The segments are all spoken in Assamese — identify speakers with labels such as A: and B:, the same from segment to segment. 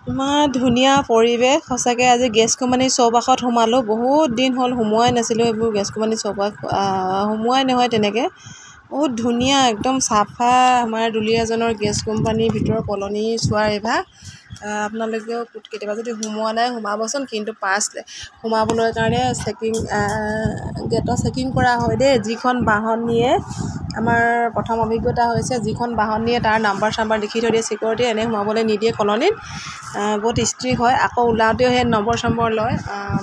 A: ইমান ধুনীয়া পৰিৱেশ সঁচাকৈ। আজি গেছ কোম্পানীৰ চৌপাশত সোমালোঁ। বহুত দিন হ'ল সোমোৱাই নাছিলোঁ এইবোৰ গেছ কোম্পানীৰ চৌপাশ, সোমোৱাই নহয় তেনেকৈ। বহুত ধুনীয়া একদম চাফা আমাৰ দুলীয়াজনৰ গেছ কোম্পানীৰ ভিতৰৰ কলনী চোৱাৰ এভাগ। আপোনালোকেও কেতিয়াবা যদি সোমোৱা নাই সোমাবচোন, কিন্তু পাছ সোমাবলৈ কাৰণে গেটৰ চেকিং কৰা হয় দেই। যিখন বাহন নিয়ে, আমাৰ প্ৰথম অভিজ্ঞতা হৈছে যিখন বাহন নিয়ে তাৰ নাম্বাৰ চাম্বাৰ লিখি থৈ দিয়ে চিকিউৰিটিয়ে, এনেই সোমাবলৈ নিদিয়ে কলনীত। বহুত ষ্ট্ৰিক হয়। আকৌ ওলাওঁতেও সেই নম্বৰ চম্বৰ লয়।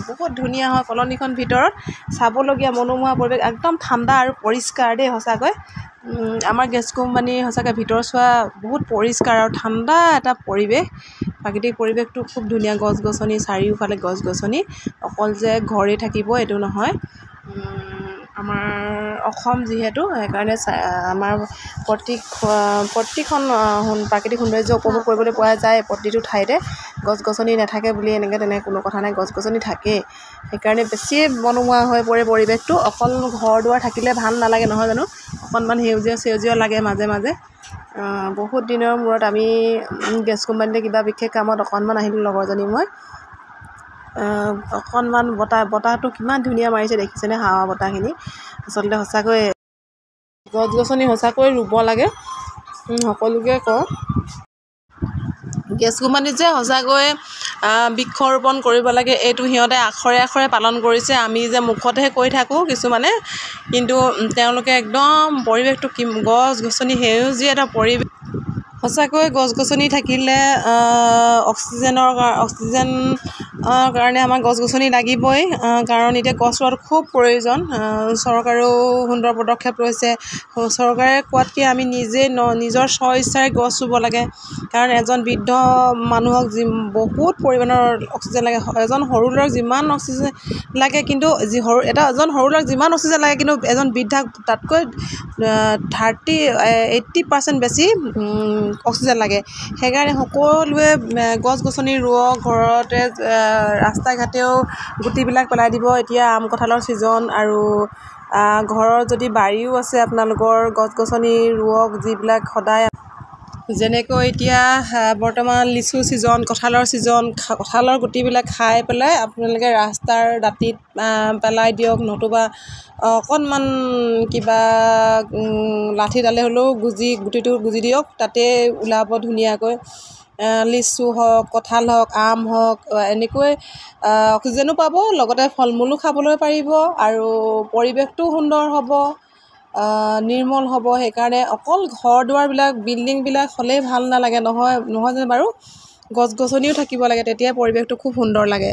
A: বহুত ধুনীয়া হয় কলনীখন ভিতৰত চাবলগীয়া মনোমোহা পৰিৱেশ, একদম ঠাণ্ডা আৰু পৰিষ্কাৰ দেই সঁচাকৈ। আমাৰ গেছ কোম্পানী সঁচাকৈ ভিতৰ চোৱা বহুত পৰিষ্কাৰ আৰু ঠাণ্ডা এটা পৰিৱেশ। প্ৰাকৃতিক পৰিৱেশটো খুব ধুনীয়া, গছ গছনি চাৰিওফালে গছ গছনি। অকল যে ঘৰেই থাকিব এইটো নহয়। আমাৰ অসম যিহেতু সেইকাৰণে আমাৰ প্ৰতিখন প্ৰাকৃতিক সৌন্দৰ্য উপভোগ কৰিবলৈ পোৱা যায়। প্ৰতিটো ঠাইতে গছ গছনি নাথাকে বুলি এনেকৈ তেনেকৈ কোনো কথা নাই, গছ গছনি থাকেই। সেইকাৰণে বেছিয়ে মনোমোহা হৈ পৰে পৰিৱেশটো। অকল ঘৰ দুৱাৰ থাকিলে ভাল নালাগে নহয় জানো, অকণমান সেউজীয়া লাগে মাজে মাজে। বহুত দিনৰ মূৰত আমি গেছ কোম্পানীতে কিবা বিশেষ কামত অকণমান আহিলোঁ লগৰজনী মই। অকণমান বতাহটো কিমান ধুনীয়া মাৰিছে দেখিছেনে, হাৱা বতাহখিনি। আচলতে সঁচাকৈ গছ গছনি সঁচাকৈ ৰুব লাগে, সকলোকে কওঁ। গেছ কোম্পানীত যে সঁচাকৈ বৃক্ষৰোপণ কৰিব লাগে এইটো সিহঁতে আখৰে আখৰে পালন কৰিছে। আমি যে মুখতহে কৈ থাকোঁ কিছুমানে, কিন্তু তেওঁলোকে একদম পৰিৱেশটো গছ গছনি সেউজীয়া এটা পৰিৱেশ। সঁচাকৈ গছ গছনি থাকিলে অক্সিজেনৰ কাৰণে আমাক গছ গছনি লাগিবই, কাৰণ এতিয়া গছ ৰোৱাটো খুব প্ৰয়োজন। চৰকাৰেও সুন্দৰ পদক্ষেপ লৈছে। চৰকাৰে কোৱাতকৈ আমি নিজৰ স্বইচ্ছাৰে গছ ৰুব লাগে, কাৰণ এজন বৃদ্ধ মানুহক বহুত পৰিমাণৰ অক্সিজেন লাগে। এজন সৰু ল'ৰাক যিমান অক্সিজেন লাগে, কিন্তু এজন সৰু ল'ৰাক যিমান অক্সিজেন লাগে, কিন্তু এজন বৃদ্ধাক তাতকৈ 80% বেছি অক্সিজেন লাগে। সেইকাৰণে সকলোৱে গছ গছনি ৰুৱক। ঘৰতে ৰাস্তা ঘাটেও গুটিবিলাক পেলাই দিব। এতিয়া আম কঁঠালৰ ছিজন, আৰু ঘৰৰ যদি বাৰীও আছে আপোনালোকৰ, গছ গছনি ৰুৱক। যিবিলাক সদায় যেনেকৈ এতিয়া বৰ্তমান লিচু ছিজন, কঁঠালৰ ছিজন, কঁঠালৰ গুটিবিলাক খাই পেলাই আপোনালোকে ৰাস্তাৰ দাঁতিত পেলাই দিয়ক, নতুবা অকণমান কিবা লাঠিডালে হ'লেও গুটিটো গুজি দিয়ক, তাতে ওলাব ধুনীয়াকৈ। লিচু হওক, কঁঠাল হওক, আম হওক, এনেকৈ অক্সিজেনো পাব, লগতে ফল মূলো খাবলৈ পাৰিব, আৰু পৰিৱেশটোও সুন্দৰ হ'ব, নিৰ্মল হ'ব। সেইকাৰণে অকল ঘৰ দুৱাৰবিলাক বিল্ডিংবিলাক হ'লেই ভাল নালাগে, নহয় জানো বাৰু। গছ গছনিও থাকিব লাগে, তেতিয়া পৰিৱেশটো খুব সুন্দৰ লাগে।